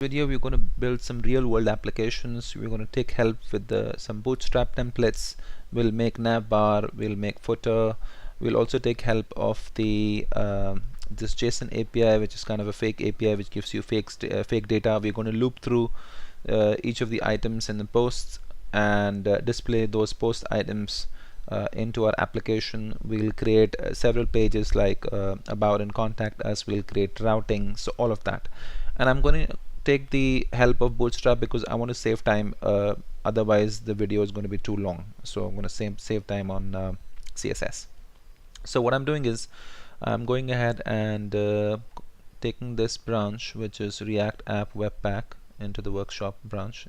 Video we're going to build some real-world applications. We're going to take help with some Bootstrap templates. We'll make navbar, we'll make footer. We'll also take help of the this JSON API, which is kind of a fake API which gives you fake data. We're going to loop through each of the items in the posts and display those post items into our application. We'll create several pages like about and contact us. We'll create routing, so all of that. And I'm going to take the help of Bootstrap because I want to save time, otherwise the video is going to be too long. So I'm going to save time on CSS. So what I'm doing is I'm going ahead and taking this branch, which is React App Webpack, into the workshop branch.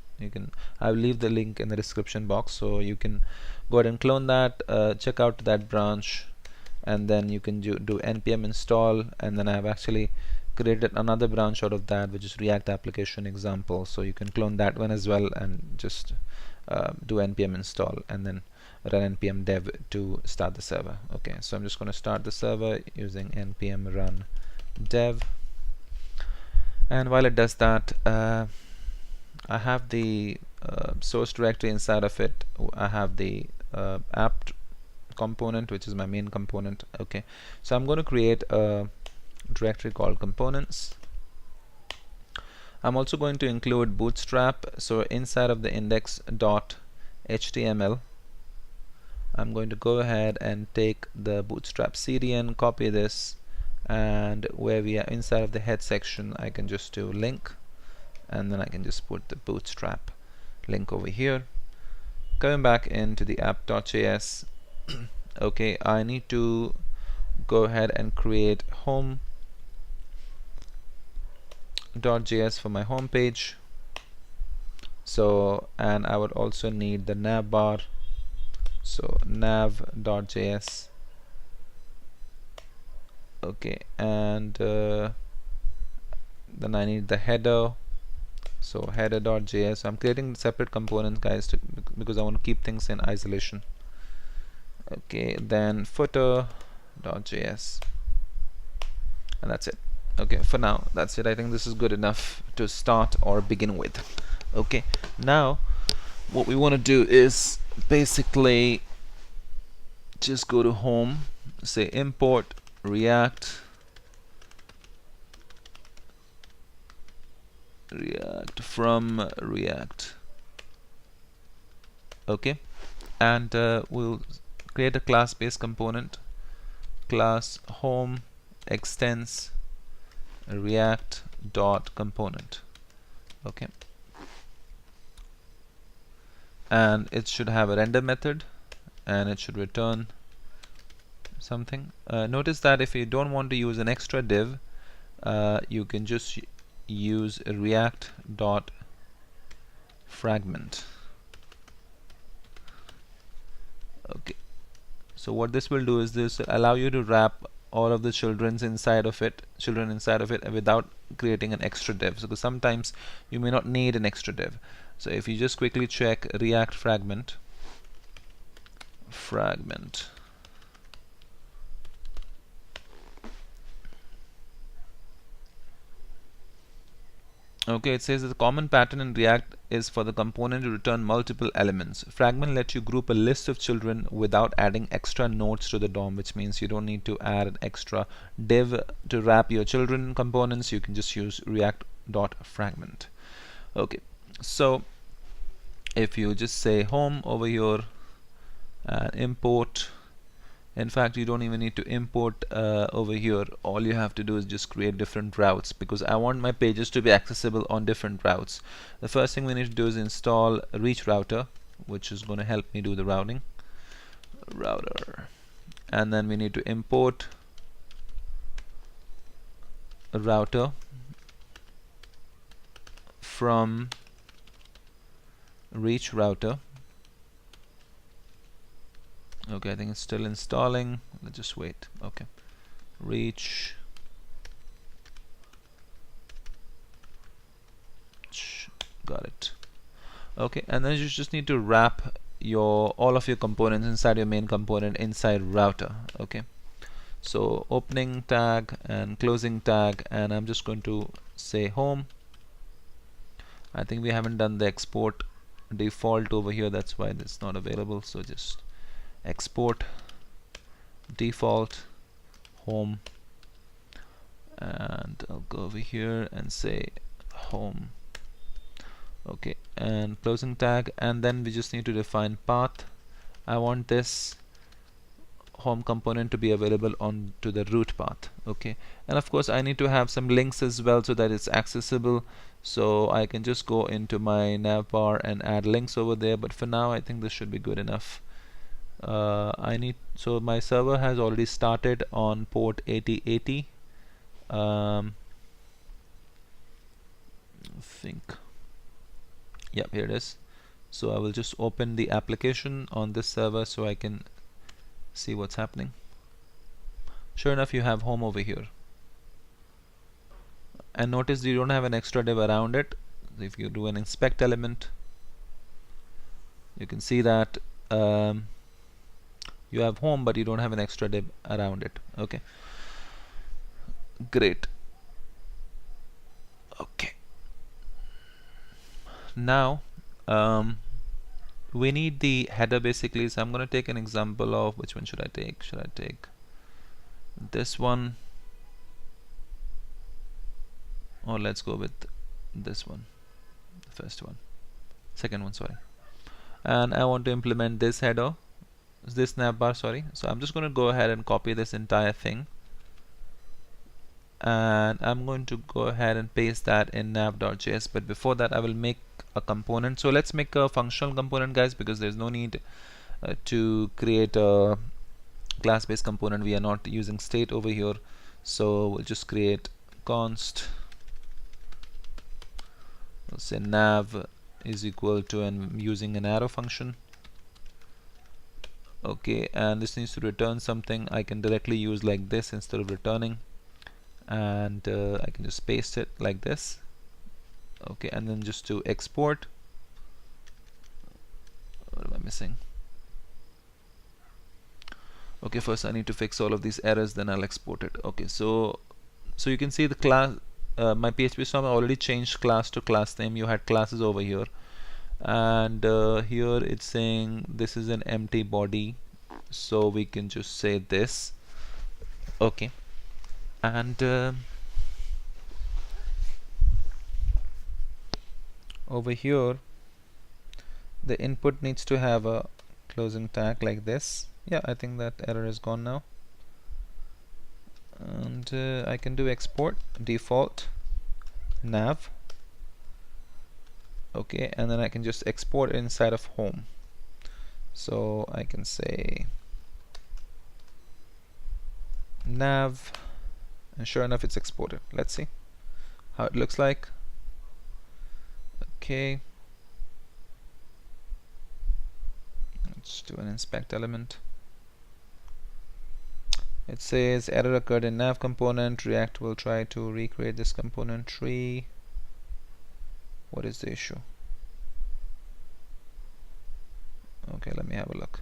I'll leave the link in the description box, so you can go ahead and clone that, check out that branch, and then you can do npm install. And then I've actually created another branch out of that, which is React application example, so you can clone that one as well and just do npm install and then run npm dev to start the server. Okay, so I'm just going to start the server using npm run dev, and while it does that, I have the source directory. Inside of it I have the app component, which is my main component. Okay, so I'm going to create a directory called components. I'm also going to include Bootstrap, so inside of the index.html I'm going to go ahead and take the Bootstrap CDN, copy this, and where we are inside of the head section I can just do link, and then I can just put the Bootstrap link over here. Coming back into the app.js, okay, I need to go ahead and create home.js for my home page. So, and I would also need the navbar, so nav.js. okay, and then I need the header, so header.js. I'm creating separate components, guys, because I want to keep things in isolation. Okay, then footer.js, and that's it. Okay, for now that's it. I think this is good enough to start or begin with. Okay, now what we want to do is basically just go to home, say import React from React. Okay, and we'll create a class-based component, class home extends React dot component. Okay, and it should have a render method and it should return something. Notice that if you don't want to use an extra div, you can just use React dot fragment. Okay, so what this will do is this will allow you to wrap all of the children inside of it without creating an extra div. So sometimes you may not need an extra div. So if you just quickly check React fragment, okay, it says that the common pattern in React is for the component to return multiple elements. Fragment lets you group a list of children without adding extra nodes to the DOM, which means you don't need to add an extra div to wrap your children components. You can just use React.fragment. Okay, so if you just say home over here and import, in fact you don't even need to import over here. All you have to do is just create different routes, because I want my pages to be accessible on different routes. The first thing we need to do is install a reach router, which is going to help me do the router, and then we need to import a router from reach router. Okay, I think it's still installing. Let's just wait. Okay, reach, got it. Okay, and then you just need to wrap all of your components inside your main component inside router. Okay, So opening tag and closing tag, and I'm just going to say home I think we haven't done the export default over here, that's why it's not available. So just export default home, and I'll go over here and say home. Okay, and closing tag, and then we just need to define path. I want this home component to be available on to the root path. Okay, and of course I need to have some links as well so that it's accessible, so I can just go into my navbar and add links over there, but for now I think this should be good enough. So my server has already started on port 8080. I think, yep, here it is. So I will just open the application on this server so I can see what's happening. Sure enough, you have home over here, and notice you don't have an extra div around it. If you do an inspect element, you can see that you have home, but you don't have an extra div around it. Okay, great. Okay, now we need the header basically, so I'm going to take an example of which one should I take. Should I take this one, or let's go with this one, the first one, second one, sorry. And I want to implement this header, this navbar, sorry. So I'm just going to go ahead and copy this entire thing, and I'm going to go ahead and paste that in nav.js. But before that I will make a component. So let's make a functional component, guys, because there's no need to create a class-based component. We are not using state over here, so we'll just create const, we'll say nav is equal to, and I'm using an arrow function. Okay, and this needs to return something. I can directly use like this instead of returning, and I can just paste it like this. Okay, and then just to export, what am I missing? Okay, first I need to fix all of these errors, then I'll export it. Okay, so you can see the class, my PHP storm already changed class to class name. You had classes over here, and here it's saying this is an empty body, so we can just say this. Okay, and over here the input needs to have a closing tag like this. Yeah, I think that error is gone now, and I can do export default nav. Okay, and then I can just export it inside of home, so I can say nav, and sure enough it's exported. Let's see how it looks like. Okay, let's do an inspect element. It says error occurred in nav component. React will try to recreate this component tree. What is the issue? Okay, let me have a look.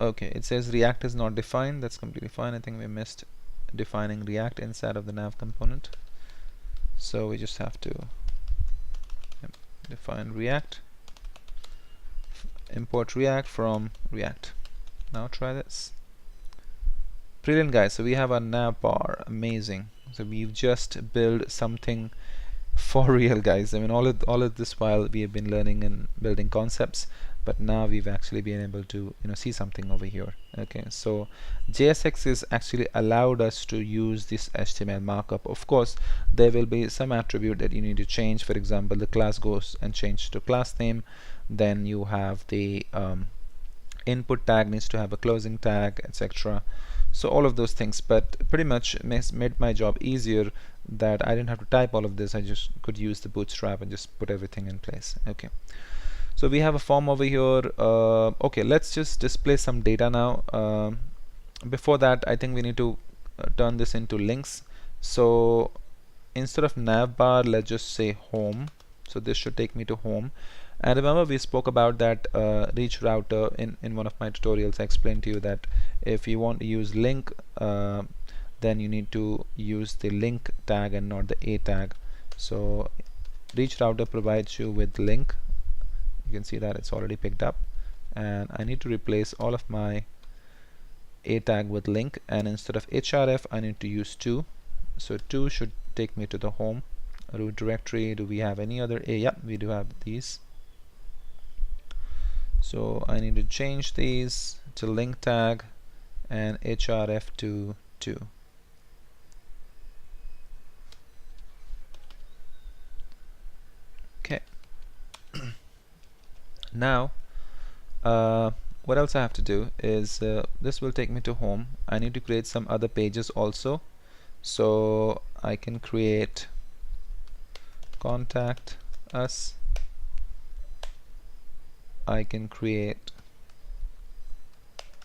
Okay, it says React is not defined. That's completely fine. I think we missed defining React inside of the nav component, so we just have to define React, import React from React. Now try this. Brilliant, guys. So we have a navbar. Amazing. So we've just built something for real, guys. I mean, all of this while we have been learning and building concepts, but now we've actually been able to see something over here. Okay, so JSX is actually allowed us to use this HTML markup. Of course, there will be some attribute that you need to change. For example, the class goes and change to class name. Then you have the input tag needs to have a closing tag, etc. So all of those things, but pretty much made my job easier that I didn't have to type all of this. I just could use the Bootstrap and just put everything in place. Okay, so we have a form over here. Okay, let's just display some data now. Before that, I think we need to turn this into links. So instead of navbar, let's just say home. So this should take me to home. And remember, we spoke about that reach router in one of my tutorials. I explained to you that if you want to use link, then then you need to use the link tag and not the a tag. So reach router provides you with link. You can see that it's already picked up, and I need to replace all of my a tag with link, and instead of href I need to use 2. So 2 should take me to the home root directory. Do we have any other a? Yep, we do have these. So I need to change these to link tag and href to 2. Okay. Now what else I have to do is this will take me to home. I need to create some other pages also, so I can create contact us, I can create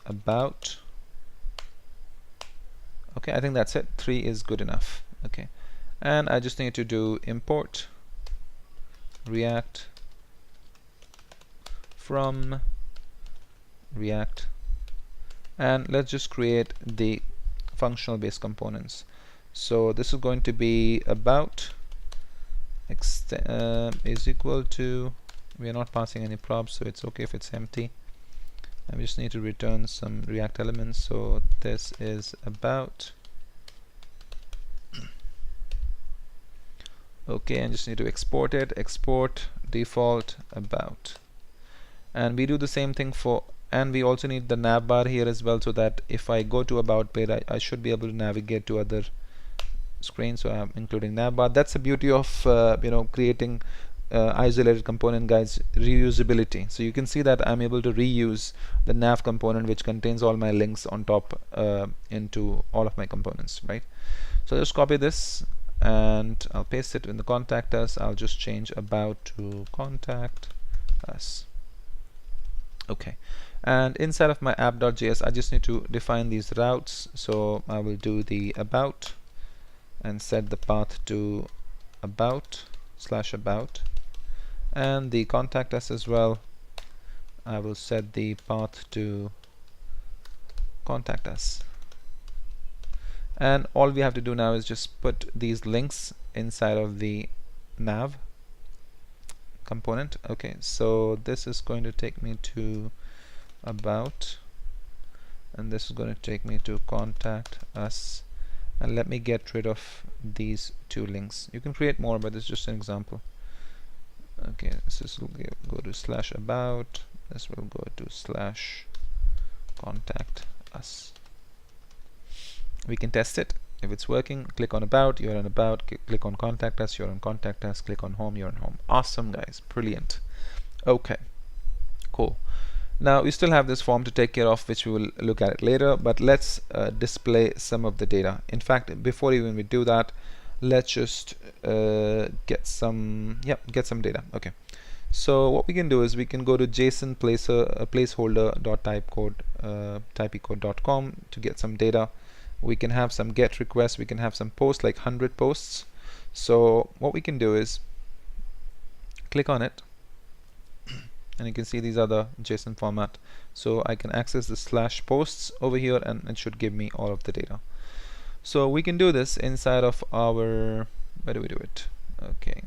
about. Okay, I think that's it. 3 is good enough. Okay, and I just need to do import React from React, and let's just create the functional based components. So this is going to be about is equal to, we are not passing any props, so it's okay if it's empty. I just need to return some React elements. So this is about. Okay, I just need to export it. Export default about, and we do the same thing for, and we also need the navbar here as well, so that if I go to about page, I should be able to navigate to other screens. So I'm including navbar. That's the beauty of creating isolated component, guys, reusability. So you can see that I'm able to reuse the nav component, which contains all my links on top, into all of my components, right? So just copy this and I'll paste it in the contact us. I'll just change about to contact us. Okay, and inside of my app.js I just need to define these routes. So I will do the about and set the path to about /about, and the contact us as well, I will set the path to contact us. And all we have to do now is just put these links inside of the nav component. Okay, so this is going to take me to about, and this is going to take me to contact us. And let me get rid of these 2 links. You can create more, but this is just an example. Okay, so this will go to /about, this will go to /contact us. We can test it. If it's working, click on about, you're on about, click on contact us, you're on contact us, click on home, you're on home. Awesome, guys, brilliant. Okay, cool. Now we still have this form to take care of, which we will look at it later, but let's display some of the data. In fact, before even we do that, let's just get some data. Okay, so what we can do is we can go to JSON placeholder.typecode.com to get some data. We can have some GET requests, we can have some posts, like 100 posts. So what we can do is click on it, and you can see these are the JSON format. So I can access the /posts over here, and it should give me all of the data. So we can do this inside of our, where do we do it? Okay,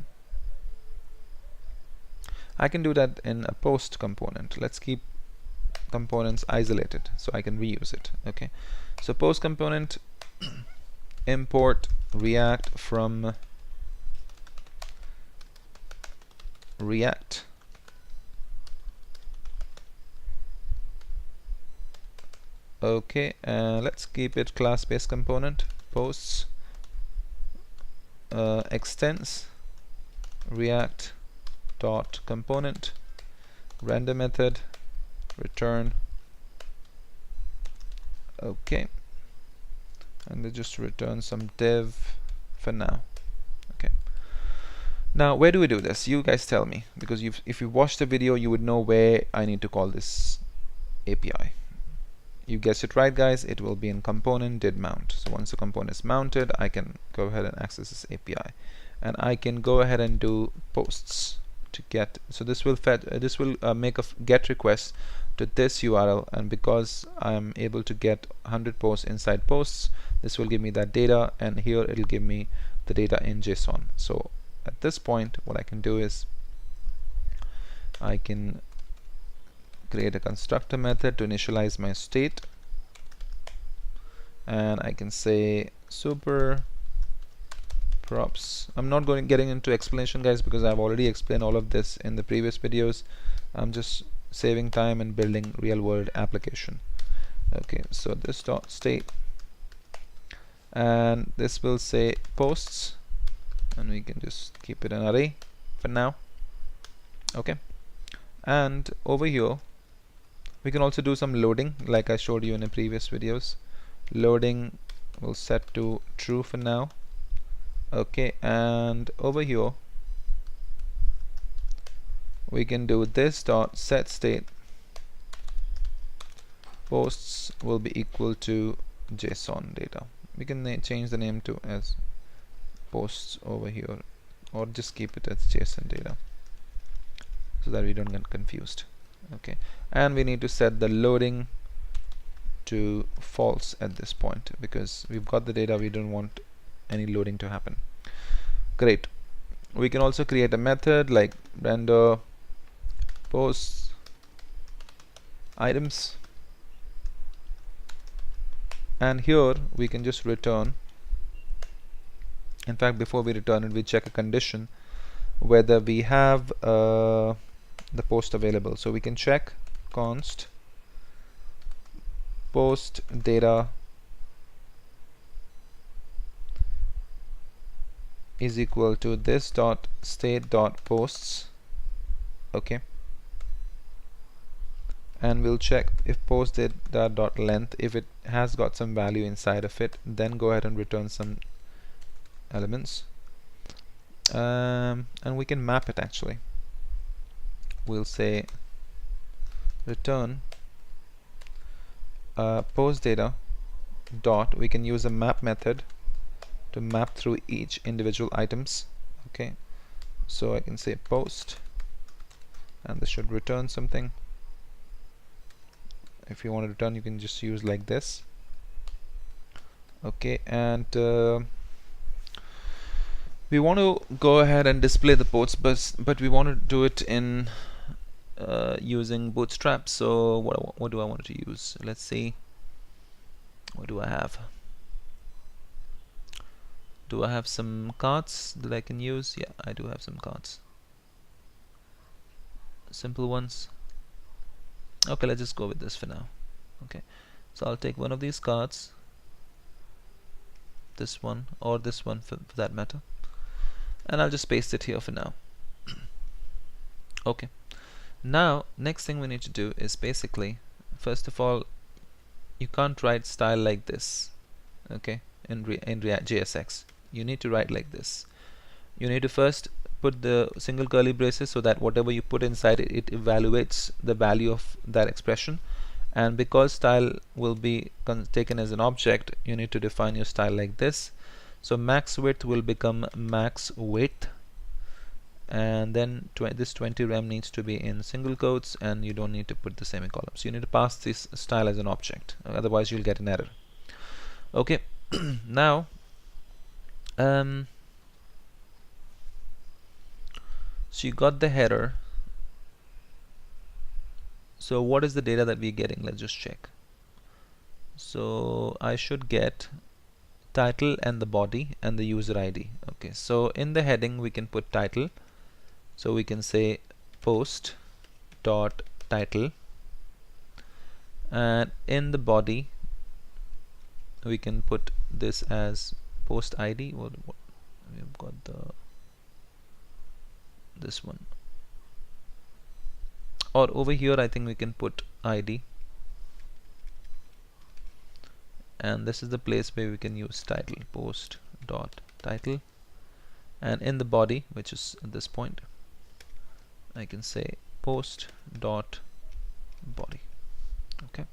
I can do that in a post component. Let's keep components isolated so I can reuse it. Okay, so post component, import React from React. Okay, let's keep it class-based component, posts, extends React dot component, render method, return. Okay, and then just return some div for now. Okay, now where do we do this? You guys tell me, because if you watched the video you would know where I need to call this API. You guessed it right, guys, it will be in component did mount. So once the component is mounted, I can go ahead and access this API, and I can go ahead and do posts to get. So this will make a GET request to this URL, and because I'm able to get 100 posts inside posts, this will give me that data, and here it'll give me the data in JSON. So at this point what I can do is I can create a constructor method to initialize my state, and I can say super props. I'm not getting into explanation, guys, because I've already explained all of this in the previous videos. I'm just saving time and building real world application. Okay, so this dot state, and this will say posts, and we can just keep it an array for now. Okay, and over here we can also do some loading like I showed you in the previous videos. Loading will set to true for now. Okay, and over here we can do this dot set state posts will be equal to JSON data. We can change the name to as posts over here, or just keep it as JSON data so that we don't get confused. Okay, and we need to set the loading to false at this point because we've got the data, we don't want any loading to happen. Great. We can also create a method like render posts items, and here we can just return. In fact, before we return it, we check a condition whether we have the post available. So we can check const post data is equal to this dot state dot posts. Okay, and we'll check if post data dot length, if it has got some value inside of it, then go ahead and return some elements, and we can map it. Actually, we'll say return post data dot, we can use a map method to map through each individual items. Okay, so I can say post, and this should return something. If you want to return, you can just use like this. Okay, and we want to go ahead and display the posts, but we want to do it in using Bootstrap. So what do I want to use? Let's see, what do I have? Do I have some cards that I can use? Yeah, I do have some cards, simple ones. Okay, let's just go with this for now. Okay, so I'll take one of these cards, this one or this one for that matter, and I'll just paste it here for now. Okay, now next thing we need to do is basically, first of all, you can't write style like this. Okay, in JSX you need to write like this. You need to first put the single curly braces so that whatever you put inside it, it evaluates the value of that expression. And because style will be taken as an object, you need to define your style like this. So max width will become max width, and then this 20 rem needs to be in single quotes, and you don't need to put the semicolons. You need to pass this style as an object, otherwise you'll get an error. Okay, now so you got the header. So what is the data that we're getting? Let's just check. So I should get title and the body and the user ID. Okay, so in the heading we can put title, so we can say post dot title, and in the body we can put this as post ID. What we've got this one, or over here I think we can put ID, and this is the place where we can use title, post dot title, and in the body, which is at this point, I can say post dot body. Okay,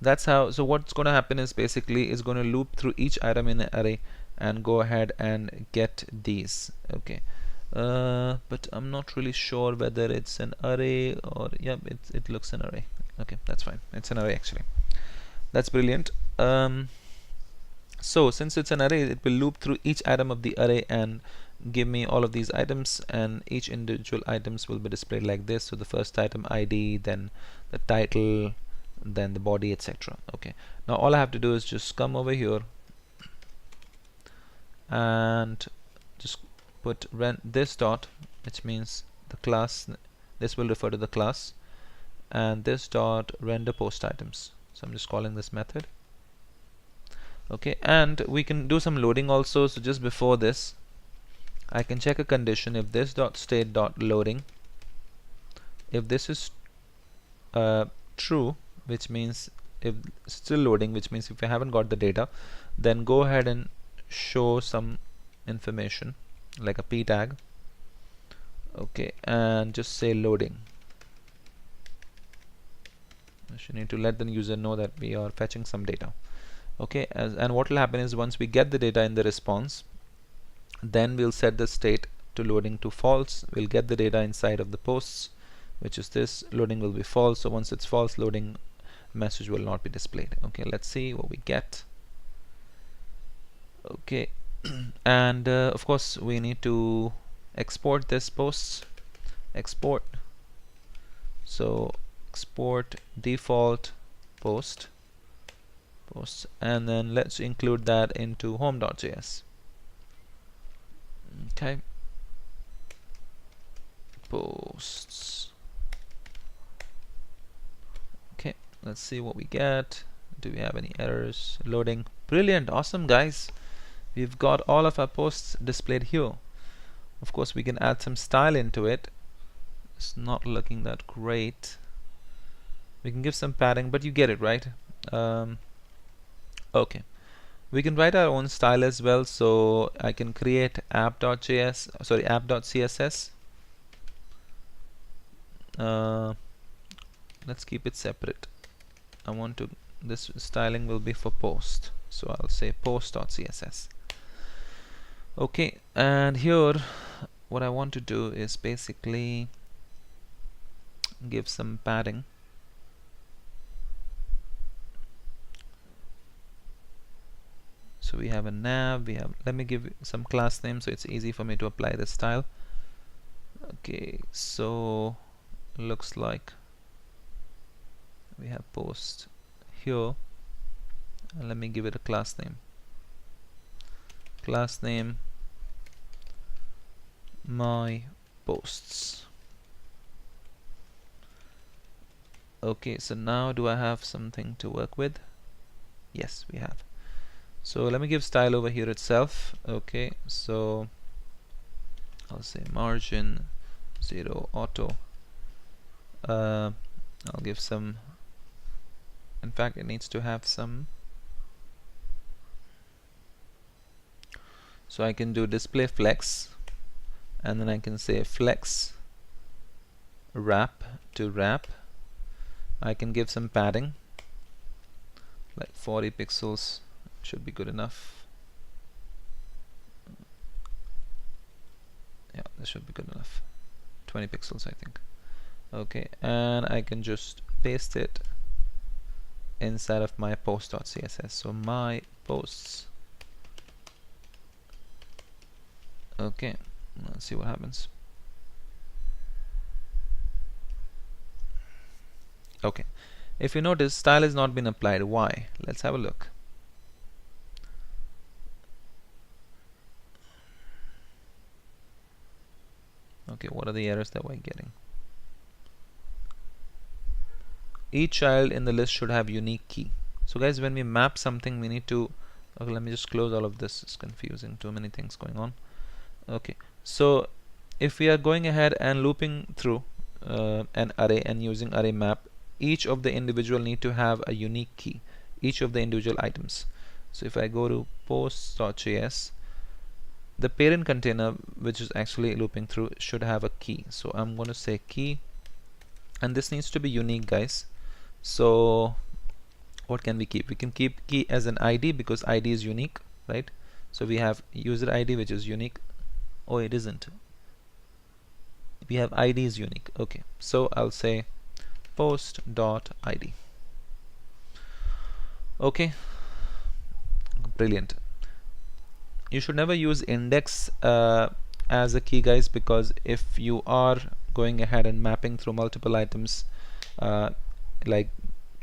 that's how. So what's going to happen is basically it's going to loop through each item in an array and go ahead and get these. Okay, but I'm not really sure whether it's an array or, yeah, it looks an array. Okay, that's fine, it's an array actually. That's brilliant. So since it's an array, it will loop through each item of the array and give me all of these items, and each individual items will be displayed like this. So the first item ID, then the title, then the body, etc. Okay, now all I have to do is just come over here and just put this dot, which means the class, this will refer to the class, and this dot render post items. So I'm just calling this method. Okay, and we can do some loading also. So just before this, I can check a condition. If this dot state dot loading, if this is true, which means if still loading, which means if you haven't got the data, then go ahead and show some information like a p tag. Okay, and just say loading. You need to let the user know that we are fetching some data. Okay, and what will happen is once we get the data in the response, then we'll set the state to loading to false. We'll get the data inside of the posts, which is this. Loading will be false. So once it's false, loading message will not be displayed. Okay, let's see what we get. Okay, and of course we need to export this posts. Export. So export default posts, and then let's include that into home.js. Okay, posts. Okay, let's see what we get. Do we have any errors? Loading. Brilliant, awesome guys, we've got all of our posts displayed here. Of course we can add some style into it. It's not looking that great. We can give some padding, but you get it, right? Okay, we can write our own style as well. So I can create app.css. Let's keep it separate. I want to, this styling will be for post, so I'll say post.css. Okay, and here what I want to do is basically give some padding. So we have a nav, we have, let me give some class name so it's easy for me to apply the style. Okay, so looks like we have post here, and let me give it a class name. Class name my posts. Okay, so now do I have something to work with? Yes, we have. So let me give style over here itself. Okay, so I'll say margin 0 auto. I'll give some, in fact it needs to have some, so I can do display flex, and then I can say flex wrap to wrap. I can give some padding like 40 pixels should be good enough. Yeah, this should be good enough. 20 pixels I think. Okay, and I can just paste it inside of my post.css. So my posts. Okay, let's see what happens. Okay, if you notice, style has not been applied. Why? Let's have a look. Okay, what are the errors that we're getting? Each child in the list should have unique key. So guys, when we map something, we need to, okay, let me just close all of this. It's confusing, too many things going on. Okay, so if we are going ahead and looping through an array and using array map, each of the individual need to have a unique key, each of the individual items. So if I go to post.js, the parent container, which is actually looping through, should have a key. So I'm going to say key, and this needs to be unique, guys. So what can we keep? We can keep key as an ID because ID is unique, right? So we have user ID, which is unique. Oh, it isn't. We have ID is unique. Okay, so I'll say post.id. Okay, Brilliant. You should never use index as a key, guys, because if you are going ahead and mapping through multiple items like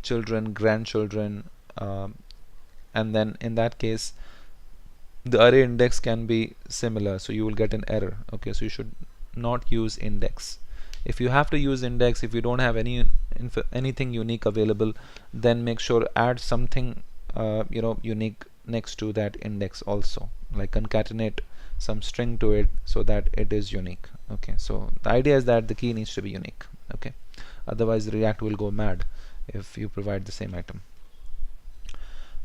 children, grandchildren, and then in that case the array index can be similar, so you will get an error. Okay, so you should not use index. If you have to use index, if you don't have anything unique available, then make sure add something unique next to that index also, like concatenate some string to it so that it is unique. Okay, so the idea is that the key needs to be unique. Okay, otherwise React will go mad if you provide the same item.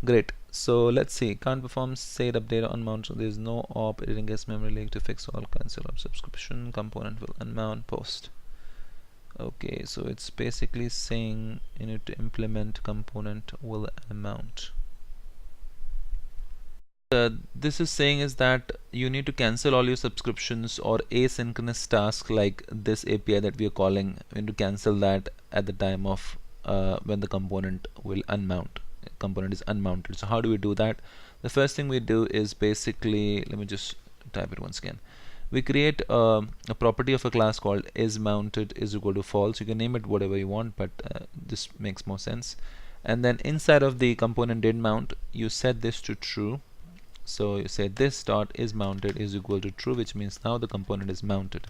Great. So let's see. Can't perform sayed update on mount. There is no op editing guest memory leak to fix all cancel of subscription. Component will unmount post. Okay, so it's basically saying you need to implement component will unmount. This is saying is that you need to cancel all your subscriptions or asynchronous tasks like this API that we are calling. You need to cancel that at the time of when the component will unmount. Component is unmounted. So how do we do that? The first thing we do is basically, let me just type it once again. We create a property of a class called isMounted is equal to false. You can name it whatever you want, but this makes more sense. And then inside of the component didMount, you set this to true. So you say this dot isMounted is equal to true, which means now the component is mounted.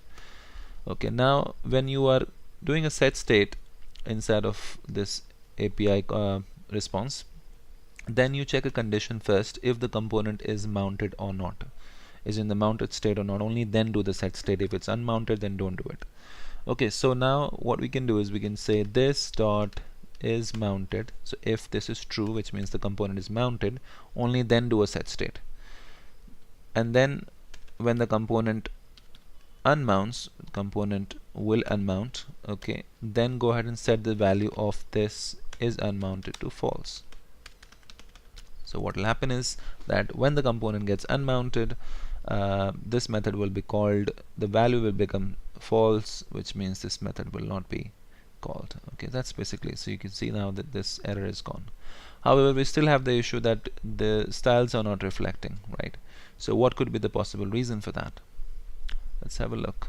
Okay, now when you are doing a set state inside of this API response, then you check a condition first if the component is mounted or not, is in the mounted state or not. Only then do the set state. If it's unmounted, then don't do it. Okay, so now what we can do is we can say this dot is mounted. So if this is true, which means the component is mounted, only then do a set state. And then when the component unmounts, component will unmount. Okay, then go ahead and set the value of this is unmounted to false. So what will happen is that when the component gets unmounted, this method will be called, the value will become false, which means this method will not be called. Okay, that's basically, so you can see now that this error is gone. However, we still have the issue that the styles are not reflecting, right? So what could be the possible reason for that? Let's have a look.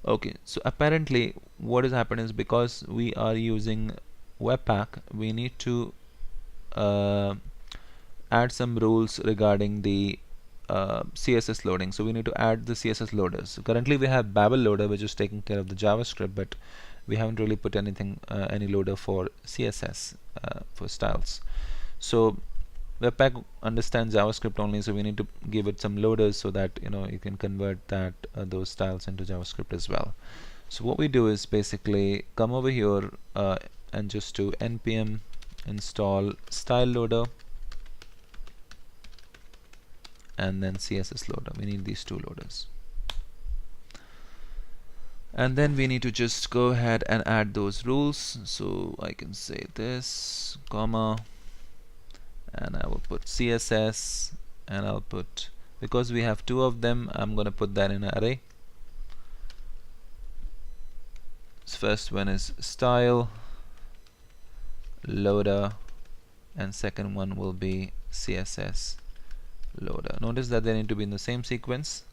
Okay, so apparently what has happened is because we are using Webpack, we need to add some rules regarding the CSS loading. So we need to add the CSS loaders. So currently we have Babel loader, which is taking care of the JavaScript, but we haven't really put anything, any loader for CSS for styles. So Webpack understands JavaScript only, so we need to give it some loaders so that you can convert that those styles into JavaScript as well. So what we do is basically come over here and just do npm install style loader and then CSS loader. We need these two loaders. And then we need to just go ahead and add those rules. So I can say this, comma, and I will put CSS, and I'll put, because we have two of them, I'm going to put that in an array. So first one is style loader, and second one will be CSS loader. Notice that they need to be in the same sequence.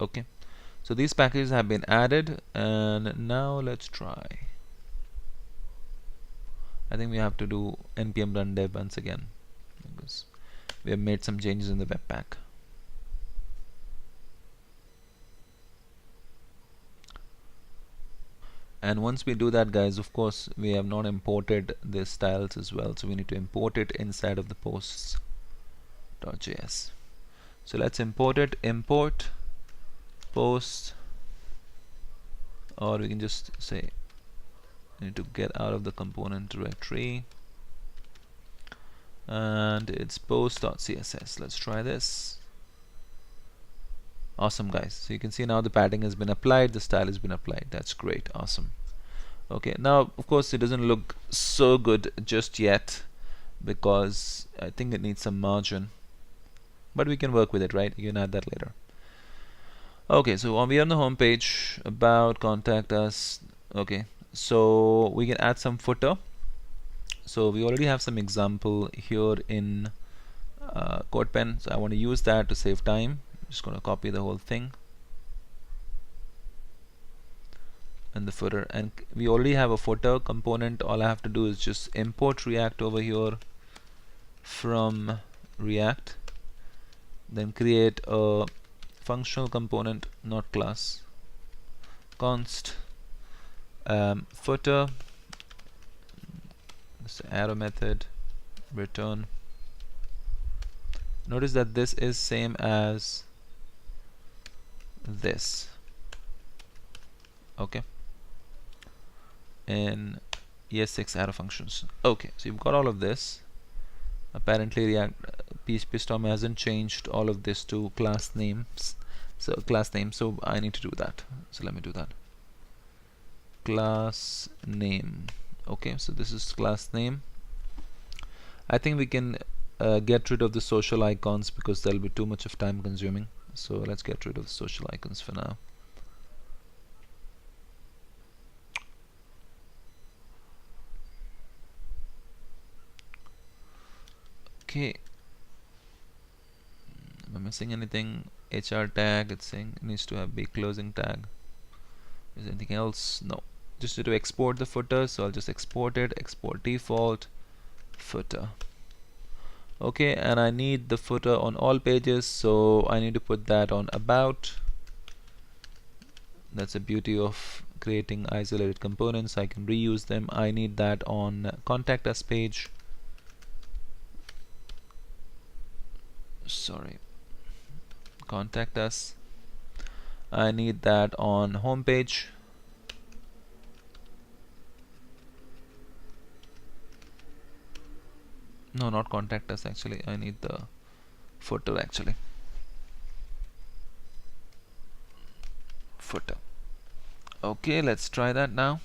Okay, so these packages have been added, and now let's try. I think we have to do npm run dev once again because we have made some changes in the Webpack. And once we do that, guys, of course we have not imported the styles as well, so we need to import it inside of the posts.js. So let's import it. Import post, or we can just say we need to get out of the component directory, and it's post.css. Let's try this. Awesome, guys. So you can see now the padding has been applied, the style has been applied. That's great. Awesome. Okay, now of course it doesn't look so good just yet because I think it needs some margin, but we can work with it, right? You can add that later. Okay, so we are on the home page, about, contact us. Okay, so we can add some footer. So we already have some example here in CodePen, so I want to use that to save time. I'm just going to copy the whole thing and the footer, and we already have a footer component. All I have to do is just import React over here from React, then create a functional component, not class, const footer, this arrow method, return. Notice that this is same as this. Okay, in ES6 arrow functions. Okay, so you've got all of this. Apparently React PHP hasn't changed all of this to class names. So class name, so I need to do that. So let me do that. Class name. Okay, so this is class name. I think we can get rid of the social icons because that'll be too much of time consuming. So let's get rid of the social icons for now. Okay, am I missing anything? HR tag, it's saying it needs to have be closing tag. Is there anything else? No. Just need to export the footer, so I'll just export it, export default footer. Okay, and I need the footer on all pages, so I need to put that on about. That's the beauty of creating isolated components. I can reuse them. I need that on contact us page. Sorry, contact us. I need that on home page. No, not contact us actually. I need the footer actually. Footer. Okay, let's try that now.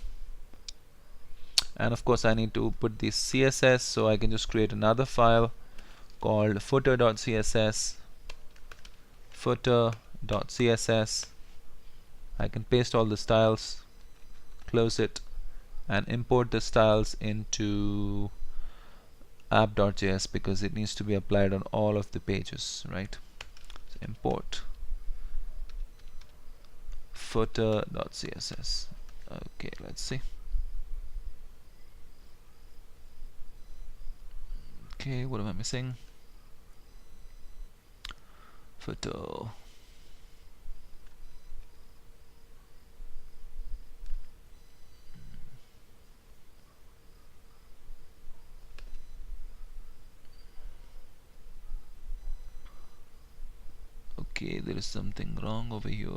And of course I need to put the CSS, so I can just create another file called footer.css, footer.css. I can paste all the styles, close it, and import the styles into app.js because it needs to be applied on all of the pages, right? So import footer.css. Okay, let's see. Okay, what am I missing? Footer. Okay, there is something wrong over here.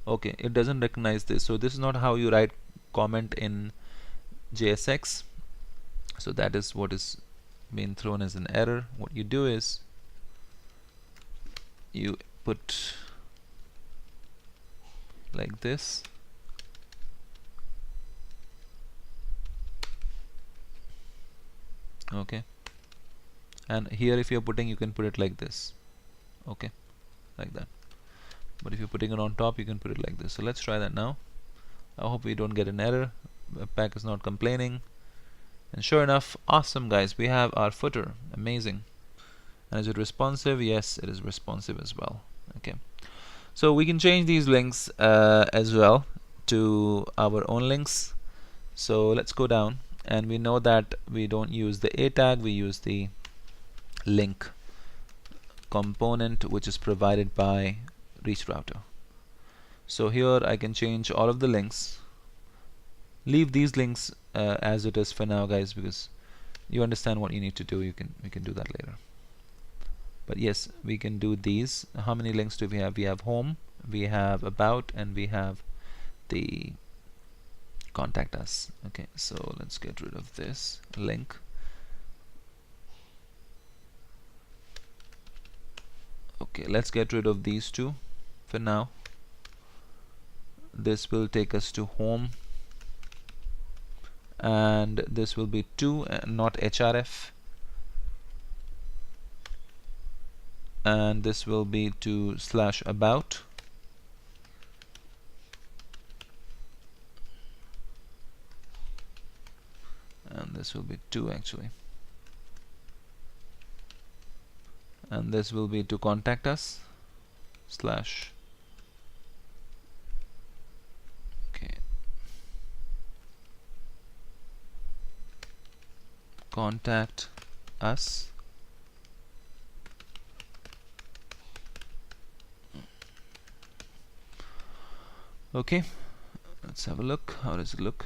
Okay, it doesn't recognize this, so this is not how you write comment in JSX. So that is what is being thrown as an error. What you do is you put like this, okay, and here if you're putting, you can put it like this, okay, like that. But if you're putting it on top, you can put it like this. So let's try that now. I hope we don't get an error. Webpack is not complaining. And sure enough, awesome guys, we have our footer. Amazing. And is it responsive? Yes, it is responsive as well. Okay, so we can change these links as well to our own links. So let's go down, and we know that we don't use the A tag, we use the link component which is provided by reach router. So here I can change all of the links. Leave these links as it is for now, guys, because you understand what you need to do. We can do that later. But yes, we can do these. How many links do we have? We have home, we have about, and we have the contact us. Okay, so let's get rid of this link. Okay, let's get rid of these two for now. This will take us to home, and this will be to, not href, and this will be to /about. and this will be 2 actually, and this will be to contact us slash contact us. Okay, let's have a look. How does it look?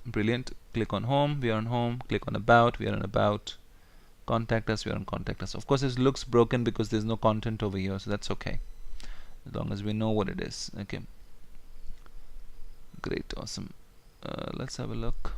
Brilliant. Click on home, we are on home. Click on about, we are on about. Contact us, we are on contact us. Of course this looks broken because there's no content over here, so that's okay as long as we know what it is. Okay, great, awesome. Let's have a look.